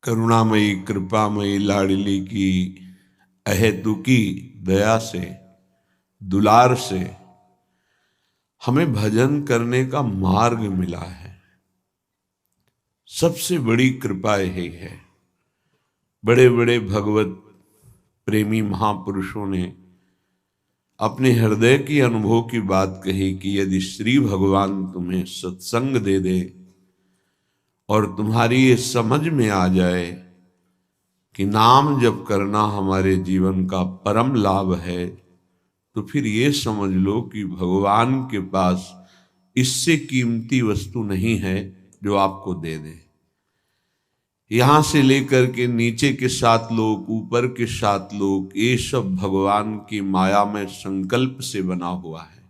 करुणामयी कृपामयी लाडली की अहेतुकी दया से, दुलार से हमें भजन करने का मार्ग मिला है। सबसे बड़ी कृपा यही है। बड़े बड़े भगवत प्रेमी महापुरुषों ने अपने हृदय की अनुभव की बात कही कि यदि श्री भगवान तुम्हें सत्संग दे दे और तुम्हारी ये समझ में आ जाए कि नाम जप करना हमारे जीवन का परम लाभ है, तो फिर ये समझ लो कि भगवान के पास इससे कीमती वस्तु नहीं है जो आपको दे दे। यहां से लेकर के नीचे के 7 लोक, ऊपर के 7 लोक, ये सब भगवान की माया में संकल्प से बना हुआ है।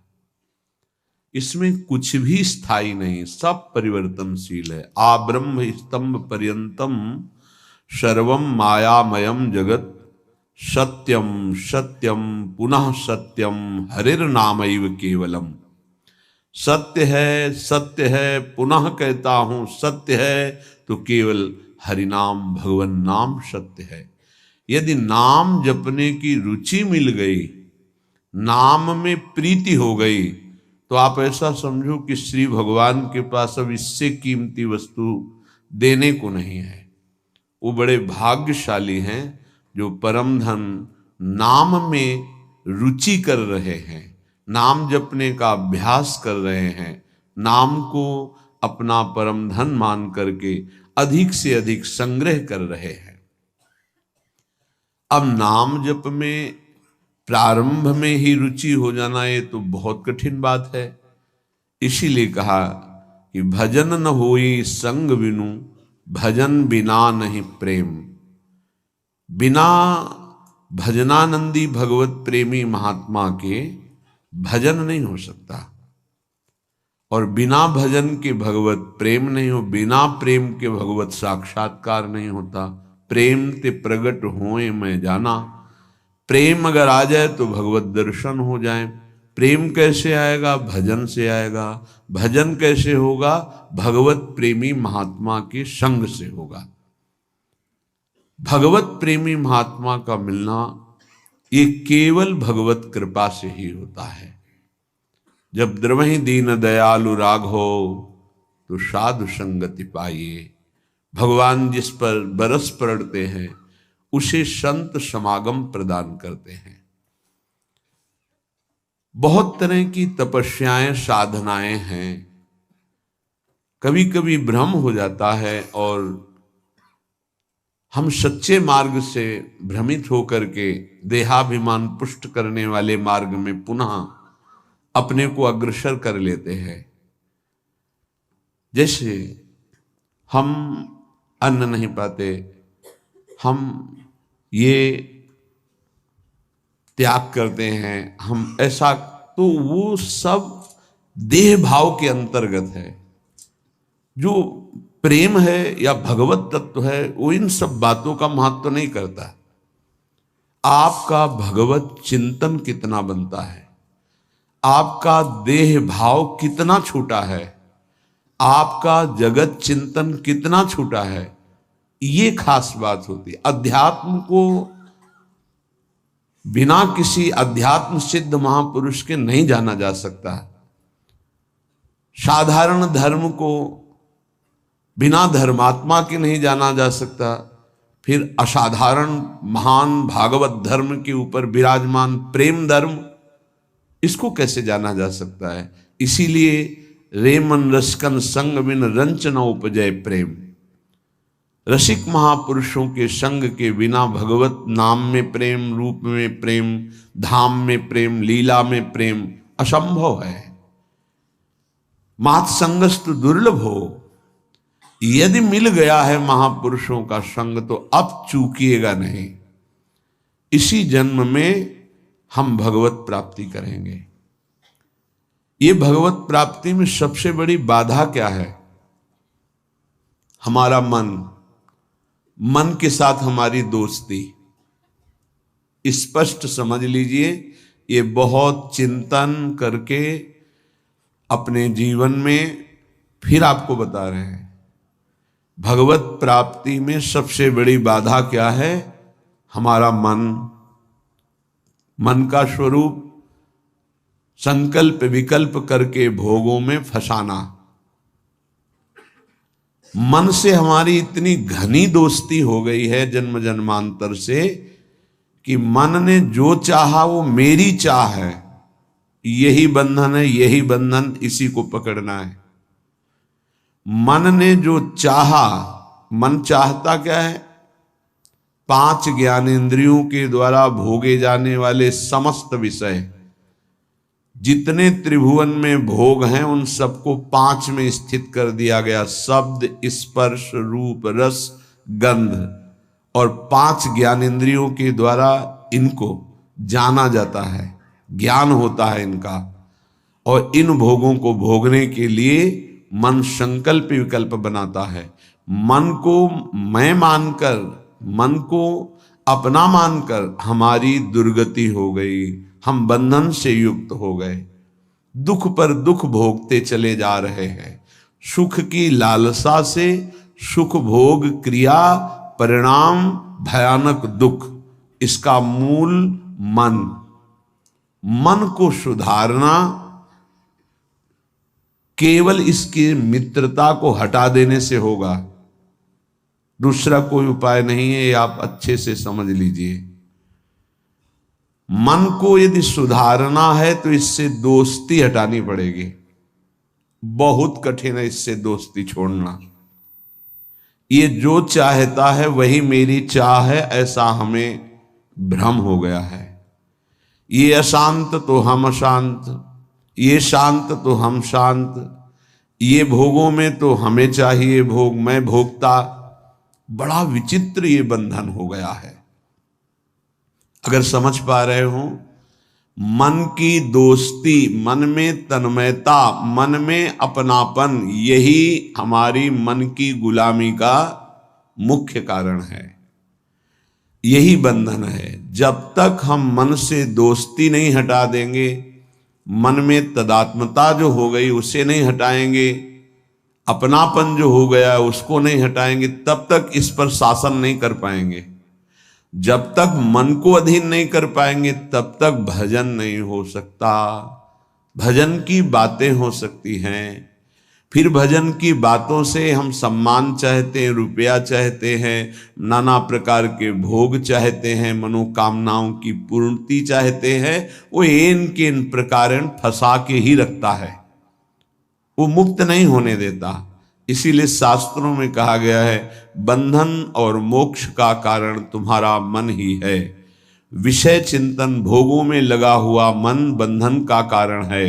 इसमें कुछ भी स्थायी नहीं, सब परिवर्तनशील है। आ ब्रह्म स्तंभ पर्यंतम सर्वम मायामयम जगत सत्यम सत्यम पुनः सत्यम हरिर्नामैव केवलम। सत्य है पुनः कहता हूं सत्य है, तो केवल हरिनाम भगवन नाम सत्य है। यदि नाम जपने की रुचि मिल गई, नाम में प्रीति हो गई, तो आप ऐसा समझो कि श्री भगवान के पास अब इससे कीमती वस्तु देने को नहीं है। वो बड़े भाग्यशाली हैं जो परम धन नाम में रुचि कर रहे हैं, नाम जपने का अभ्यास कर रहे हैं, नाम को अपना परम धन मान करके अधिक से अधिक संग्रह कर रहे हैं। अब नाम जप में प्रारंभ में ही रुचि हो जाना ये तो बहुत कठिन बात है। इसीलिए कहा कि भजन न होई संग बिनु, भजन बिना नहीं प्रेम। बिना भजनानंदी भगवत प्रेमी महात्मा के भजन नहीं हो सकता, और बिना भजन के भगवत प्रेम नहीं हो, बिना प्रेम के भगवत साक्षात्कार नहीं होता। प्रेम ते प्रगट होए मैं जाना। प्रेम अगर आ जाए तो भगवत दर्शन हो जाए। प्रेम कैसे आएगा? भजन से आएगा। भजन कैसे होगा? भगवत प्रेमी महात्मा के संग से होगा। भगवत प्रेमी महात्मा का मिलना ये केवल भगवत कृपा से ही होता है। जब द्रवहि दीन दयालु राघो, तो साधु संगति पाइए। भगवान जिस पर बरस पड़ते हैं उसे संत समागम प्रदान करते हैं। बहुत तरह की तपस्याएं, साधनाएं हैं। कभी कभी भ्रम हो जाता है और हम सच्चे मार्ग से भ्रमित होकर के देहाभिमान पुष्ट करने वाले मार्ग में पुनः अपने को अग्रसर कर लेते हैं। जैसे हम अन्न नहीं पाते, हम ये त्याग करते हैं, हम ऐसा, तो वो सब देह भाव के अंतर्गत है। जो प्रेम है या भगवत तत्व है वो इन सब बातों का महत्व नहीं करता। आपका भगवत चिंतन कितना बनता है, आपका देह भाव कितना छूटा है, आपका जगत चिंतन कितना छूटा है, ये खास बात होती है। अध्यात्म को बिना किसी अध्यात्म सिद्ध महापुरुष के नहीं जाना जा सकता। साधारण धर्म को बिना धर्मात्मा के नहीं जाना जा सकता। फिर असाधारण महान भागवत धर्म के ऊपर विराजमान प्रेम धर्म, इसको कैसे जाना जा सकता है? इसीलिए रेमन रसकन संग बिन रंच न उपजय प्रेम। रसिक महापुरुषों के संग के बिना भगवत नाम में प्रेम, रूप में प्रेम, धाम में प्रेम, लीला में प्रेम असंभव है। मात संगस्तु दुर्लभ हो। यदि मिल गया है महापुरुषों का संग तो अब चूकिएगा नहीं। इसी जन्म में हम भगवत प्राप्ति करेंगे। ये भगवत प्राप्ति में सबसे बड़ी बाधा क्या है? हमारा मन के साथ हमारी दोस्ती। स्पष्ट समझ लीजिए, ये बहुत चिंतन करके अपने जीवन में फिर आपको बता रहे हैं। भगवत प्राप्ति में सबसे बड़ी बाधा क्या है? हमारा मन। मन का स्वरूप संकल्प विकल्प करके भोगों में फंसाना। मन से हमारी इतनी घनी दोस्ती हो गई है जन्म जन्मांतर से कि मन ने जो चाहा वो मेरी चाह है, यही बंधन है, यही बंधन, इसी को पकड़ना है। मन ने जो चाहा, मन चाहता क्या है? 5 ज्ञानेंद्रियों के द्वारा भोगे जाने वाले समस्त विषय, जितने त्रिभुवन में भोग हैं उन सबको 5 में स्थित कर दिया गया। शब्द, स्पर्श, रूप, रस, गंध, और 5 ज्ञानेंद्रियों के द्वारा इनको जाना जाता है, ज्ञान होता है इनका। और इन भोगों को भोगने के लिए मन संकल्प विकल्प बनाता है। मन को मैं मानकर, मन को अपना मानकर हमारी दुर्गति हो गई, हम बंधन से युक्त हो गए, दुख पर दुख भोगते चले जा रहे हैं। सुख की लालसा से सुख भोग क्रिया परिणाम भयानक दुख, इसका मूल मन। मन को सुधारना केवल इसकी मित्रता को हटा देने से होगा, दूसरा कोई उपाय नहीं है। ये आप अच्छे से समझ लीजिए। मन को यदि सुधारना है तो इससे दोस्ती हटानी पड़ेगी। बहुत कठिन है इससे दोस्ती छोड़ना। ये जो चाहता है वही मेरी चाह है, ऐसा हमें भ्रम हो गया है। ये अशांत तो हम अशांत, ये शांत तो हम शांत, ये भोगों में तो हमें चाहिए भोग, मैं भोगता। बड़ा विचित्र ये बंधन हो गया है। अगर समझ पा रहे हो, मन की दोस्ती, मन में तन्मयता, मन में अपनापन, यही हमारी मन की गुलामी का मुख्य कारण है, यही बंधन है। जब तक हम मन से दोस्ती नहीं हटा देंगे, मन में तदात्मता जो हो गई उसे नहीं हटाएंगे, अपनापन जो हो गया उसको नहीं हटाएंगे, तब तक इस पर शासन नहीं कर पाएंगे। जब तक मन को अधीन नहीं कर पाएंगे तब तक भजन नहीं हो सकता। भजन की बातें हो सकती हैं, फिर भजन की बातों से हम सम्मान चाहते हैं, रुपया चाहते हैं, नाना प्रकार के भोग चाहते हैं, मनोकामनाओं की पूर्ति चाहते हैं। वो इन के इन प्रकार फंसा के ही रखता है, वो मुक्त नहीं होने देता। इसीलिए शास्त्रों में कहा गया है, बंधन और मोक्ष का कारण तुम्हारा मन ही है। विषय चिंतन भोगों में लगा हुआ मन बंधन का कारण है,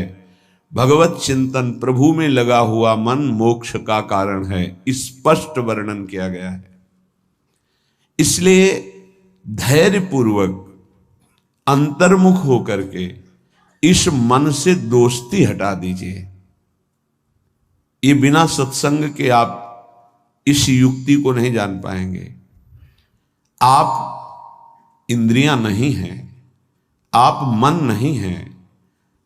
भगवत चिंतन प्रभु में लगा हुआ मन मोक्ष का कारण है। स्पष्ट वर्णन किया गया है। इसलिए धैर्य पूर्वक अंतर्मुख होकर के इस मन से दोस्ती हटा दीजिए। ये बिना सत्संग के आप इस युक्ति को नहीं जान पाएंगे। आप इंद्रियां नहीं हैं, आप मन नहीं हैं,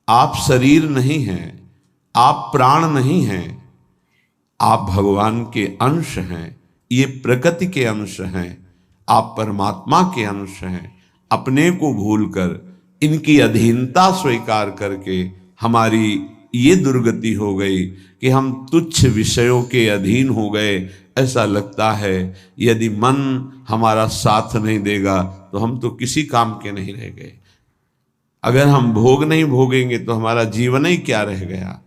आप शरीर नहीं हैं, आप प्राण नहीं हैं, आप भगवान के अंश हैं, ये प्रकृति के अंश हैं, आप परमात्मा के अंश हैं। अपने को भूलकर इनकी अधीनता स्वीकार करके हमारी ये दुर्गति हो गई कि हम तुच्छ विषयों के अधीन हो गए। ऐसा लगता है यदि मन हमारा साथ नहीं देगा तो हम तो किसी काम के नहीं रह गए। अगर हम भोग नहीं भोगेंगे तो हमारा जीवन ही क्या रह गया।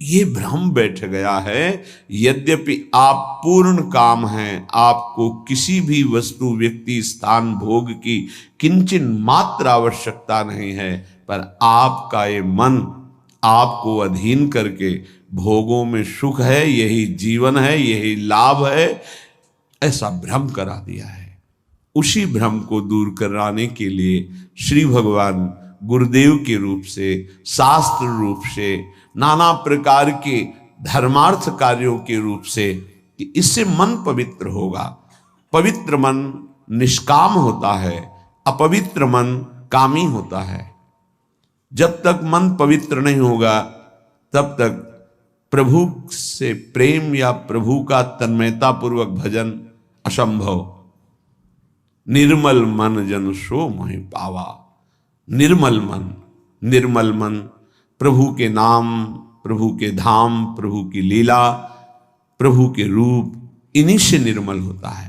ये भ्रम बैठ गया है। यद्यपि आप पूर्ण काम हैं, आपको किसी भी वस्तु व्यक्ति स्थान भोग की किंचिन मात्र आवश्यकता नहीं है, पर आपका ये मन आपको अधीन करके भोगों में सुख है, यही जीवन है, यही लाभ है, ऐसा भ्रम करा दिया है। उसी भ्रम को दूर कराने के लिए श्री भगवान गुरुदेव के रूप से, शास्त्र रूप से, नाना प्रकार के धर्मार्थ कार्यों के रूप से, कि इससे मन पवित्र होगा। पवित्र मन निष्काम होता है, अपवित्र मन कामी होता है। जब तक मन पवित्र नहीं होगा तब तक प्रभु से प्रेम या प्रभु का तन्मयता पूर्वक भजन असंभव। निर्मल मन जन सो मोहि पावा। निर्मल मन, निर्मल मन, प्रभु के नाम, प्रभु के धाम, प्रभु की लीला, प्रभु के रूप, इन्हीं से निर्मल होता है।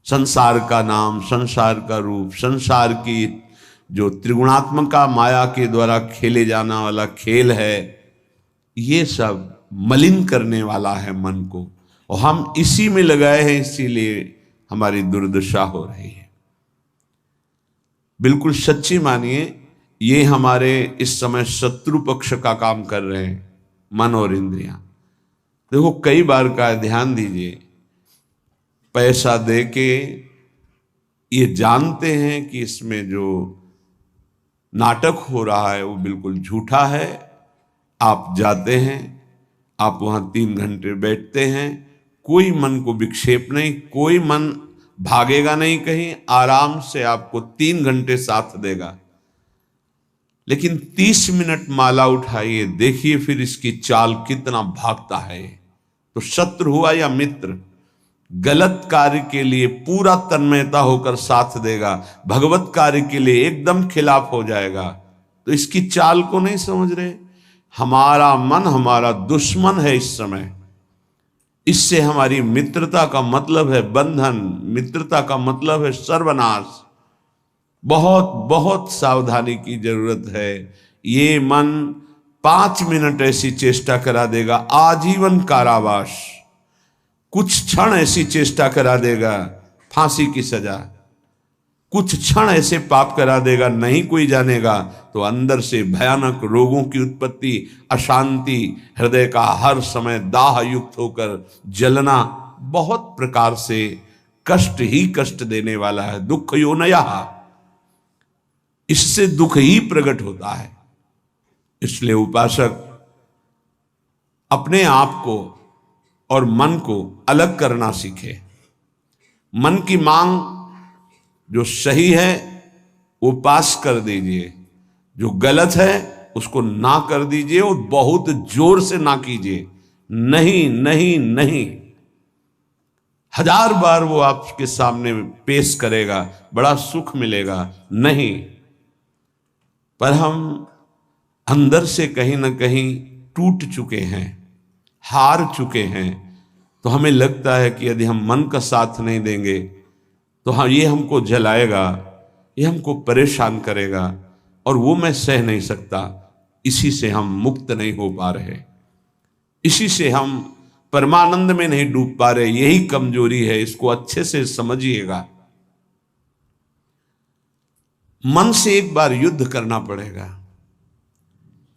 संसार का नाम, संसार का रूप, संसार की जो त्रिगुणात्मका माया के द्वारा खेले जाना वाला खेल है, ये सब मलिन करने वाला है मन को, और हम इसी में लगाए हैं, इसीलिए हमारी दुर्दशा हो रही है। बिल्कुल सच्ची मानिए, ये हमारे इस समय शत्रु पक्ष का काम कर रहे हैं, मन और इंद्रियां। देखो, कई बार का ध्यान दीजिए, पैसा दे के ये जानते हैं कि इसमें जो नाटक हो रहा है वो बिल्कुल झूठा है। आप जाते हैं, आप वहां 3 घंटे बैठते हैं, कोई मन को विक्षेप नहीं, कोई मन भागेगा नहीं कहीं, आराम से आपको 3 घंटे साथ देगा। लेकिन 30 मिनट माला उठाइए, देखिए फिर इसकी चाल कितना भागता है। तो शत्रु हुआ या मित्र, गलत कार्य के लिए पूरा तन्मयता होकर साथ देगा, भगवत कार्य के लिए एकदम खिलाफ हो जाएगा। तो इसकी चाल को नहीं समझ रहे। हमारा मन हमारा दुश्मन है इस समय। इससे हमारी मित्रता का मतलब है बंधन, मित्रता का मतलब है सर्वनाश। बहुत बहुत सावधानी की जरूरत है। ये मन 5 मिनट ऐसी चेष्टा करा देगा, आजीवन कारावास। कुछ क्षण ऐसी चेष्टा करा देगा, फांसी की सजा। कुछ क्षण ऐसे पाप करा देगा, नहीं कोई जानेगा, तो अंदर से भयानक रोगों की उत्पत्ति, अशांति, हृदय का हर समय दाह युक्त होकर जलना, बहुत प्रकार से कष्ट ही कष्ट देने वाला है। दुख योनया, इससे दुख ही प्रकट होता है। इसलिए उपासक अपने आप को और मन को अलग करना सीखे। मन की मांग जो सही है वो पास कर दीजिए, जो गलत है उसको ना कर दीजिए, और बहुत जोर से ना कीजिए। नहीं नहीं नहीं, 1000 बार वो आपके सामने पेश करेगा, बड़ा सुख मिलेगा, नहीं। पर हम अंदर से कहीं ना कहीं टूट चुके हैं, हार चुके हैं। तो हमें लगता है कि यदि हम मन का साथ नहीं देंगे तो हाँ, ये हमको जलाएगा, ये हमको परेशान करेगा, और वो मैं सह नहीं सकता। इसी से हम मुक्त नहीं हो पा रहे, इसी से हम परमानंद में नहीं डूब पा रहे। यही कमजोरी है, इसको अच्छे से समझिएगा। मन से एक बार युद्ध करना पड़ेगा।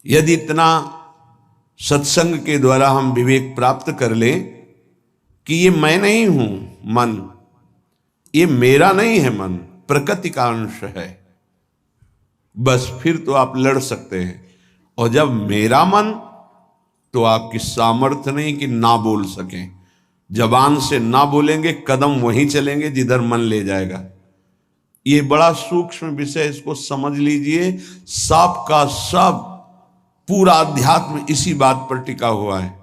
यदि इतना सत्संग के द्वारा हम विवेक प्राप्त कर लें कि ये मैं नहीं हूं मन, ये मेरा नहीं है मन, प्रकृति का अंश है, बस फिर तो आप लड़ सकते हैं। और जब मेरा मन, तो आपकी सामर्थ्य नहीं कि ना बोल सकें। जबान से ना बोलेंगे, कदम वहीं चलेंगे जिधर मन ले जाएगा। ये बड़ा सूक्ष्म विषय, इसको समझ लीजिए। सब का सब पूरा अध्यात्म इसी बात पर टिका हुआ है।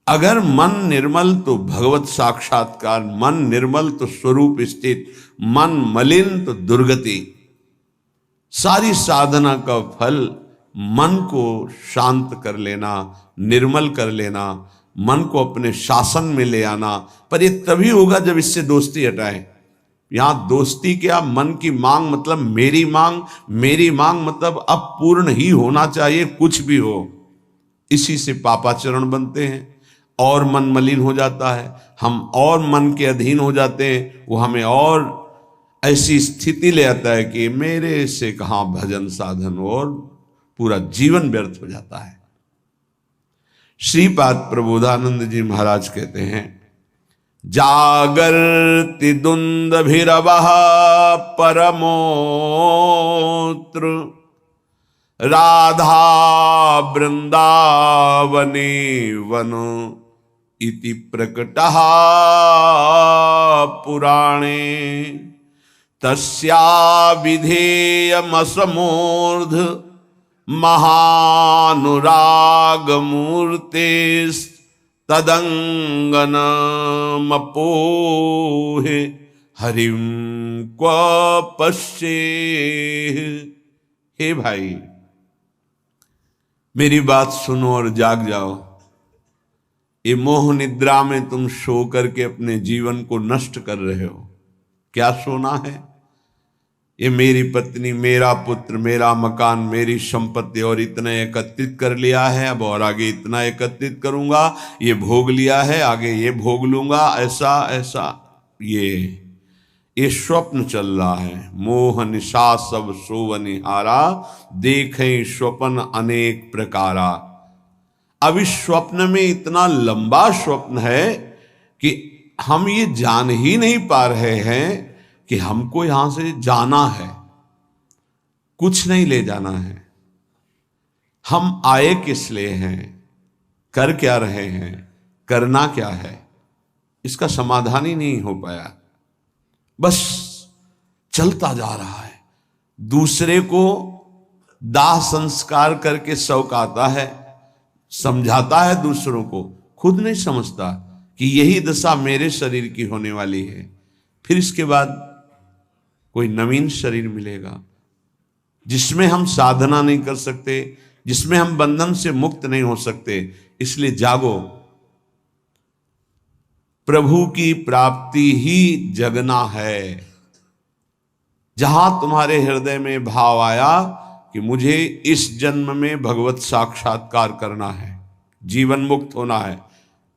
अगर मन निर्मल तो भगवत साक्षात्कार, मन निर्मल तो स्वरूप स्थित, मन मलिन तो दुर्गति। सारी साधना का फल मन को शांत कर लेना, निर्मल कर लेना, मन को अपने शासन में ले आना। पर ये तभी होगा जब इससे दोस्ती हटाएं। यहां दोस्ती क्या, मन की मांग मतलब मेरी मांग, मेरी मांग मतलब अब पूर्ण ही होना चाहिए, कुछ भी हो। इसी से पापाचरण बनते हैं और मन मलिन हो जाता है, हम और मन के अधीन हो जाते हैं। वो हमें और ऐसी स्थिति ले आता है कि मेरे से कहां भजन साधन, और पूरा जीवन व्यर्थ हो जाता है। श्रीपाद प्रबोधानंद जी महाराज कहते हैं, जागर्ति दुंदभिरवः परमोत्र राधा वृंदावने वन इति प्रकटः पुराणे तस्या विधेयमसमूर्ध महानुराग मूर्तेस् तदंगनमपोहे हरिम क्व पश्ये। हे भाई, मेरी बात सुनो और जाग जाओ। ये मोह निद्रा में तुम सो करके अपने जीवन को नष्ट कर रहे हो। क्या सोना है? ये मेरी पत्नी, मेरा पुत्र, मेरा मकान, मेरी संपत्ति और इतना एकत्रित कर लिया है, अब और आगे इतना एकत्रित करूंगा, ये भोग लिया है, आगे ये भोग लूंगा, ऐसा ऐसा। ये स्वप्न चल रहा है। मोह निशा सब सोवनिहारा, देखें स्वप्न अनेक प्रकारा। अब इस स्वप्न में इतना लंबा स्वप्न है कि हम ये जान ही नहीं पा रहे हैं कि हमको यहां से जाना है, कुछ नहीं ले जाना है। हम आए किस लिए हैं, कर क्या रहे हैं, करना क्या है, इसका समाधान ही नहीं हो पाया। बस चलता जा रहा है। दूसरे को दाह संस्कार करके शौक आता है, समझाता है दूसरों को, खुद नहीं समझता कि यही दशा मेरे शरीर की होने वाली है। फिर इसके बाद कोई नवीन शरीर मिलेगा जिसमें हम साधना नहीं कर सकते, जिसमें हम बंधन से मुक्त नहीं हो सकते। इसलिए जागो, प्रभु की प्राप्ति ही जगना है। जहां तुम्हारे हृदय में भाव आया कि मुझे इस जन्म में भगवत साक्षात्कार करना है, जीवन मुक्त होना है,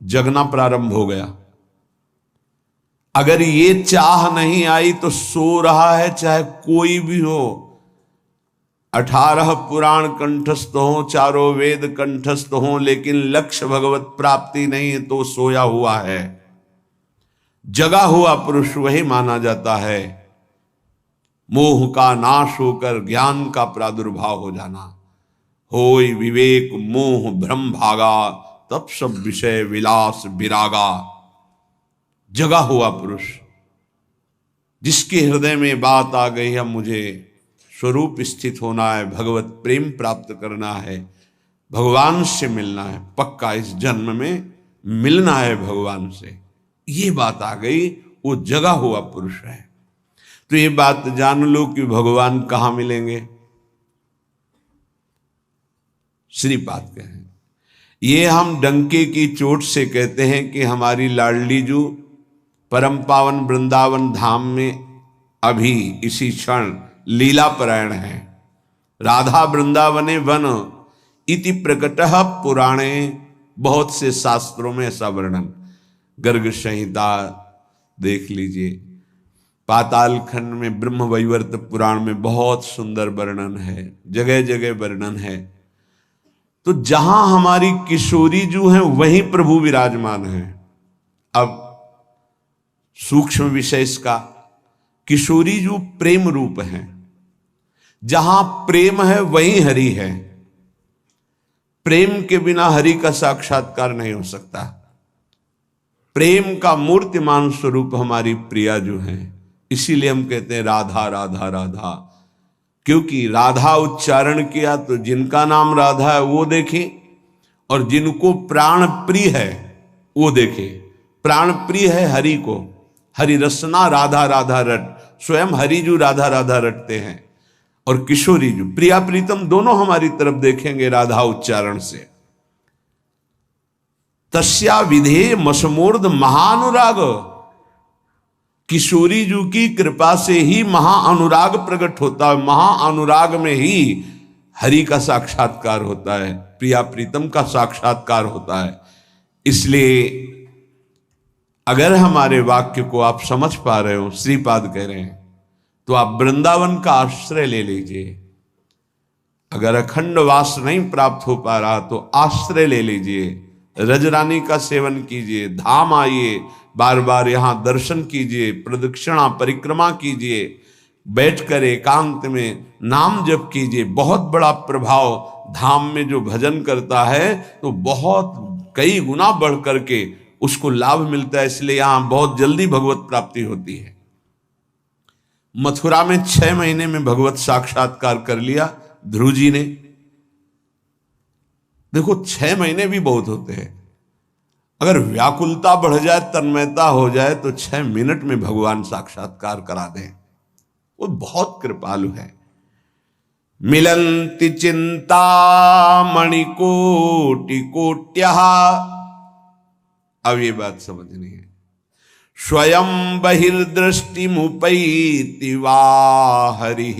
जगना प्रारंभ हो गया। अगर ये चाह नहीं आई तो सो रहा है, चाहे कोई भी हो। 18 पुराण कंठस्थ हो, चारों वेद कंठस्थ हो, लेकिन लक्ष्य भगवत प्राप्ति नहीं है तो सोया हुआ है। जगा हुआ पुरुष वही माना जाता है। मोह का नाश होकर ज्ञान का प्रादुर्भाव हो जाना। होय विवेक मोह भ्रम भागा, तब सब विषय विलास विरागा। जगा हुआ पुरुष, जिसके हृदय में बात आ गई है मुझे स्वरूप स्थित होना है, भगवत प्रेम प्राप्त करना है, भगवान से मिलना है, पक्का इस जन्म में मिलना है भगवान से, ये बात आ गई, वो जगा हुआ पुरुष है। तो ये बात जान लो कि भगवान कहाँ मिलेंगे। श्रीपाद कहें, ये हम डंके की चोट से कहते हैं कि हमारी लाडली जू परम पावन वृंदावन धाम में अभी इसी क्षण लीला परायण है। राधा वृंदावने वन इति प्रकटः पुराणे, बहुत से शास्त्रों में ऐसा वर्णन, गर्ग संहिता देख लीजिए, पाताल खंड में ब्रह्म वैवर्त पुराण में बहुत सुंदर वर्णन है, जगह जगह वर्णन है। तो जहां हमारी किशोरी जो है वहीं प्रभु विराजमान है। अब सूक्ष्म विषय इसका, किशोरी जो प्रेम रूप है, जहां प्रेम है वहीं हरि है। प्रेम के बिना हरि का साक्षात्कार नहीं हो सकता। प्रेम का मूर्तिमान स्वरूप हमारी प्रिया जो है, इसीलिए हम कहते हैं राधा राधा राधा, क्योंकि राधा उच्चारण किया तो जिनका नाम राधा है वो देखे, और जिनको प्राण प्रिय है वो देखे। प्राण प्रिय है हरि को, हरि रसना राधा राधा रट, स्वयं हरि जो राधा राधा रटते हैं, और किशोरी जो प्रिया प्रीतम दोनों हमारी तरफ देखेंगे राधा उच्चारण से। तस्या विधेय मसमूर्ध महानुराग, किशोरी जी की कृपा से ही महाअनुराग प्रकट होता है। महाअनुराग में ही हरि का साक्षात्कार होता है, प्रिया प्रीतम का साक्षात्कार होता है। इसलिए अगर हमारे वाक्य को आप समझ पा रहे हो, श्रीपाद कह रहे हैं, तो आप वृंदावन का आश्रय ले लीजिए। अगर अखंड वास नहीं प्राप्त हो पा रहा तो आश्रय ले लीजिए, रजरानी का सेवन कीजिए, धाम आइए, बार बार यहाँ दर्शन कीजिए, प्रदक्षिणा परिक्रमा कीजिए, बैठकर एकांत में नाम जप कीजिए। बहुत बड़ा प्रभाव धाम में जो भजन करता है तो बहुत कई गुना बढ़ करके उसको लाभ मिलता है। इसलिए यहाँ बहुत जल्दी भगवत प्राप्ति होती है। मथुरा में 6 महीने में भगवत साक्षात्कार कर लिया ध्रुव जी ने, देखो 6 महीने भी बहुत होते हैं। अगर व्याकुलता बढ़ जाए, तन्मयता हो जाए, तो 6 मिनट में भगवान साक्षात्कार करा दें। वो बहुत कृपालु है। मिलंति चिंता मणिकोटि कोट्यः, अब ये बात समझनी है। स्वयं बहिर्दृष्टिमुपैति वा हरिः,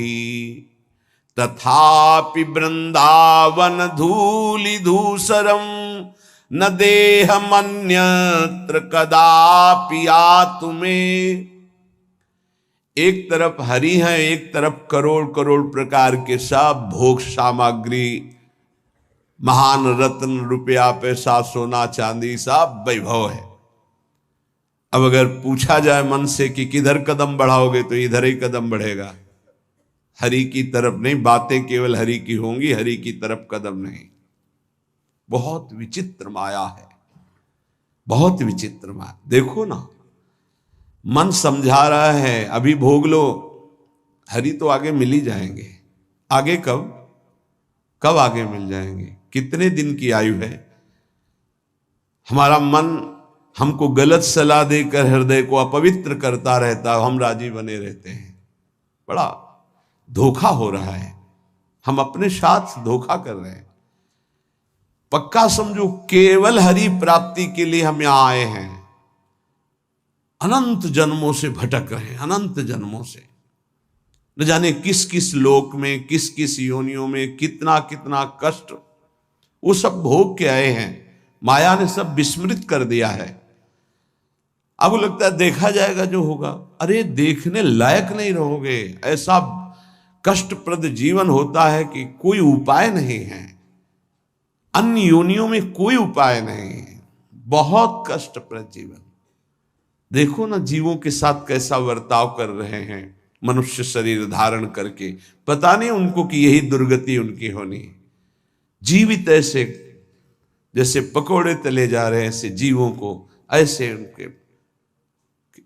तथापि वृंदावन धूलि धूसरम न देहमन्यत्र कदापि आतुमे। एक तरफ हरि है, एक तरफ करोड़ करोड़ प्रकार के सब भोग सामग्री, महान रत्न, रुपया, पैसा, सोना, चांदी, सब वैभव है। अब अगर पूछा जाए मन से कि किधर कदम बढ़ाओगे, तो इधर ही कदम बढ़ेगा, हरि की तरफ नहीं। बातें केवल हरि की होंगी, हरि की तरफ कदम नहीं। बहुत विचित्र माया है, बहुत विचित्र माया। देखो ना, मन समझा रहा है अभी भोग लो, हरि तो आगे मिल ही जाएंगे। आगे कब कब आगे मिल जाएंगे? कितने दिन की आयु है? हमारा मन हमको गलत सलाह देकर हृदय को अपवित्र करता रहता, हम राजी बने रहते हैं। बड़ा धोखा हो रहा है, हम अपने साथ धोखा कर रहे हैं। पक्का समझो, केवल हरि प्राप्ति के लिए हम यहां आए हैं। अनंत जन्मों से भटक रहे हैं, अनंत जन्मों से, न जाने किस किस लोक में, किस किस योनियों में कितना कितना कष्ट, वो सब भोग के आए हैं। माया ने सब विस्मृत कर दिया है। अब लगता है देखा जाएगा जो होगा। अरे देखने लायक नहीं रहोगे। ऐसा कष्टप्रद जीवन होता है कि कोई उपाय नहीं है। अन्य योनियों में कोई उपाय नहीं है। बहुत कष्टप्रद जीवन। देखो ना जीवों के साथ कैसा बर्ताव कर रहे हैं, मनुष्य शरीर धारण करके। पता नहीं उनको कि यही दुर्गति उनकी होनी है। जीवित ऐसे जैसे पकोड़े तले जा रहे हैं, ऐसे जीवों को, ऐसे उनके,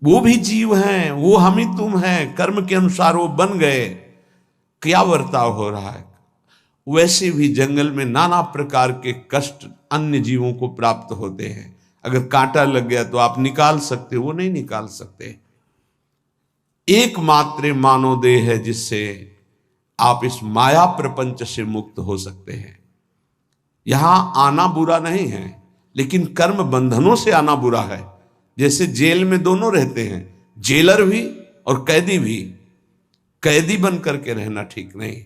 वो भी जीव हैं, वो हम ही तुम हैं, कर्म के अनुसार वो बन गए। क्या बर्ताव हो रहा है? वैसे भी जंगल में नाना प्रकार के कष्ट अन्य जीवों को प्राप्त होते हैं। अगर कांटा लग गया तो आप निकाल सकते हो, वो नहीं निकाल सकते। एकमात्र मानव देह है जिससे आप इस माया प्रपंच से मुक्त हो सकते हैं। यहां आना बुरा नहीं है, लेकिन कर्म बंधनों से आना बुरा है। जैसे जेल में दोनों रहते हैं, जेलर भी और कैदी भी। कैदी बन करके रहना ठीक नहीं,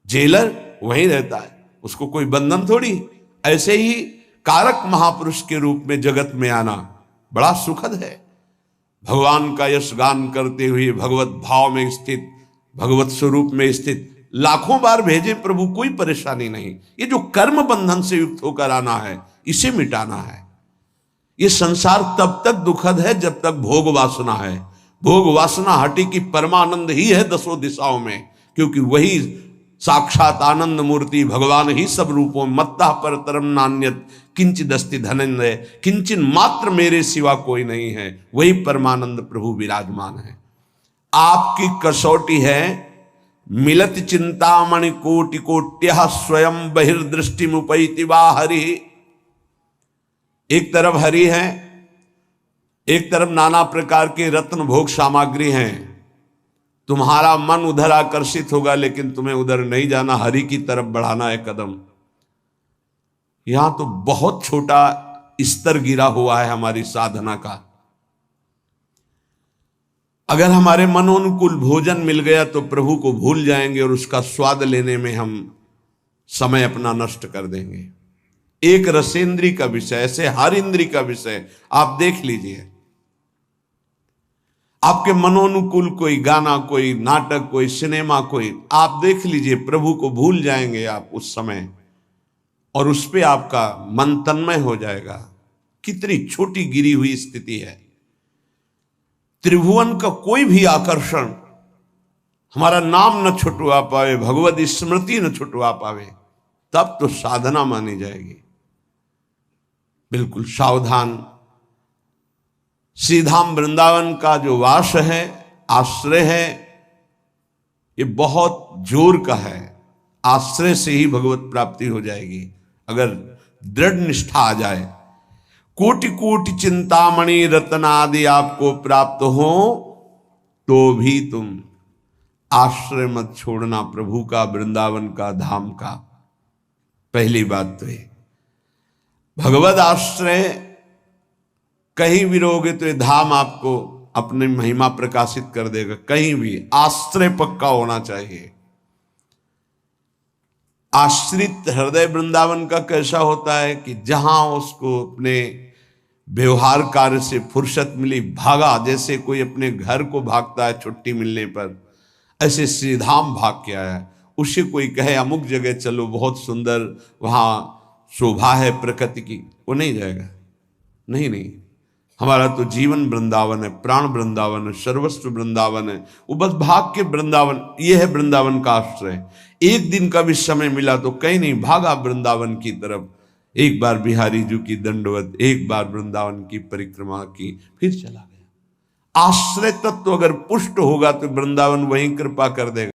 जेलर वहीं रहता है, उसको कोई बंधन थोड़ी। ऐसे ही कारक महापुरुष के रूप में जगत में आना बड़ा सुखद है। भगवान का यश गान करते हुए भगवत भाव में स्थित, भगवत स्वरूप में स्थित लाखों बार भेजे प्रभु, कोई परेशानी नहीं। ये जो कर्म बंधन से युक्त होकर आना है, इसे मिटाना है। ये संसार तब तक दुखद है जब तक भोग वासना है। भोग वासना हटी की परमानंद ही है दसों दिशाओं में, क्योंकि वही साक्षात आनंद मूर्ति भगवान ही सब रूपों में। मत्ता पर तरम नान्यत किंचिदस्ति धनंजय, किंचन मात्र मेरे सिवा कोई नहीं है। वही परमानंद प्रभु विराजमान है। आपकी कसौटी है मिलत चिंतामणि कोटि कोट्यः स्वयं बहिर्दृष्टि मुपैति वा हरि। एक तरफ हरि है, एक तरफ नाना प्रकार के रत्न भोग सामग्री हैं। तुम्हारा मन उधर आकर्षित होगा, लेकिन तुम्हें उधर नहीं जाना, हरि की तरफ बढ़ाना है कदम। यहां तो बहुत छोटा स्तर गिरा हुआ है हमारी साधना का। अगर हमारे मनोनुकूल भोजन मिल गया तो प्रभु को भूल जाएंगे और उसका स्वाद लेने में हम समय अपना नष्ट कर देंगे। एक रसेंद्री का विषय, ऐसे हर इंद्री का विषय आप देख लीजिए। आपके मनोनुकूल कोई गाना, कोई नाटक, कोई सिनेमा, कोई आप देख लीजिए, प्रभु को भूल जाएंगे आप उस समय, और उस पे आपका मन तन्मय हो जाएगा। कितनी छोटी गिरी हुई स्थिति है। त्रिभुवन का कोई भी आकर्षण हमारा नाम न छुटवा पावे, भगवत स्मृति न छुटवा पावे, तब तो साधना मानी जाएगी। बिल्कुल सावधान। श्रीधाम वृंदावन का जो वास है, आश्रय है, ये बहुत जोर का है। आश्रय से ही भगवत प्राप्ति हो जाएगी। अगर दृढ़ निष्ठा आ जाए, कोटि कोटि चिंतामणि रत्न आदि आपको प्राप्त हो, तो भी तुम आश्रय मत छोड़ना प्रभु का, वृंदावन का, धाम का। पहली बात तो ये भगवद आश्रय कहीं भी रहोगे तो ये धाम आपको अपनी महिमा प्रकाशित कर देगा। कहीं भी आश्रय पक्का होना चाहिए। आश्रित हृदय वृंदावन का कैसा होता है कि जहां उसको अपने व्यवहार कार्य से फुर्सत मिली, भागा। जैसे कोई अपने घर को भागता है छुट्टी मिलने पर, ऐसे श्रीधाम भाग के आया। उसे कोई कहे अमुक जगह चलो, बहुत सुंदर वहां शोभा है प्रकृति की, वो नहीं जाएगा। नहीं, हमारा तो जीवन वृंदावन है, प्राण वृंदावन है, सर्वस्व वृंदावन है। वो बस भाग के वृंदावन, ये है वृंदावन का आश्रय। एक दिन का भी समय मिला तो कहीं नहीं, भागा वृंदावन की तरफ। एक बार बिहारी जी की दंडवत, एक बार वृंदावन की परिक्रमा की, फिर चला गया। आश्रय तत्व अगर पुष्ट होगा तो वृंदावन वहीं कृपा कर देगा।